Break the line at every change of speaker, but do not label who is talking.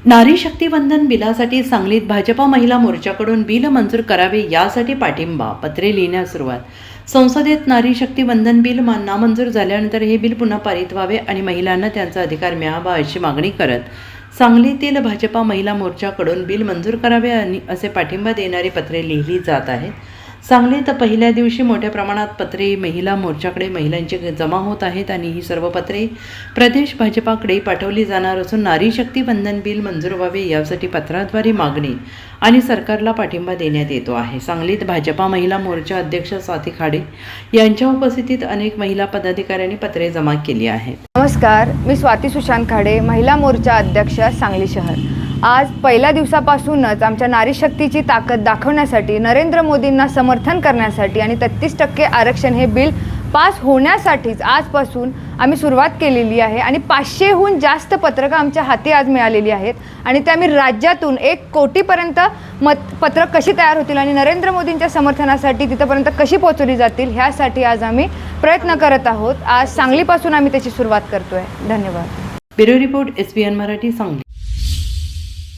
नारी शक्ती वंदन बिलासाठी सांगलीत भाजपा महिला मोर्चाकडून बिल मंजूर करावे यासाठी पाठिंबा पत्रे लिहिण्यास सुरुवात। संसदेत नारी शक्ती वंदन बिल नामंजूर झाल्यानंतर हे बिल पुन्हा पारित व्हावे आणि महिलांना त्यांचा अधिकार मिळावा अशी मागणी करत सांगलीतील भाजपा महिला मोर्चाकडून बिल मंजूर करावे आणि असे पाठिंबा देणारी पत्रे लिहिली जात आहेत। सांगलीत पहिल्या दिवशी मोठ्या प्रमाणात पत्रे महिला मोर्चाकडे महिलांची जमा होत आहेत आणि ही सर्व पत्रे प्रदेश भाजपाकडे पाठवली जाणार असून नारी शक्ती वंदन बिल मंजूर व्हावे यासाठी पत्राद्वारे मागणी आणि सरकारला पाठिंबा देण्यात येतो आहे। सांगलीत भाजपा महिला मोर्चा अध्यक्ष स्वाती खाडे यांच्या उपस्थितीत अनेक महिला पदाधिकाऱ्यांनी पत्रे जमा केली आहेत।
नमस्कार, मी स्वाती सुशांत खाडे, महिला मोर्चा अध्यक्ष सांगली शहर। आज पहिल्या दिवसापासूनच आमच्या नारी शक्तीची ताकद दाखवण्यासाठी, नरेंद्र मोदींना समर्थन करण्यासाठी आणि 33% आरक्षण हे बिल पास होण्यासाठीच आजपासून आम्ही सुरुवात केलेली आहे आणि 500हून जास्त पत्रकं आमच्या हाती आज मिळालेली आहेत आणि ते आम्ही राज्यातून 1 कोटीपर्यंत पत्रक कशी तयार होतील आणि नरेंद्र मोदींच्या समर्थनासाठी तिथपर्यंत कशी पोहोचवली जातील ह्यासाठी आज आम्ही प्रयत्न करत आहोत। आज सांगलीपासून आम्ही त्याची सुरुवात करतोय। धन्यवाद।
Bureau report SBN Marathi Sangli.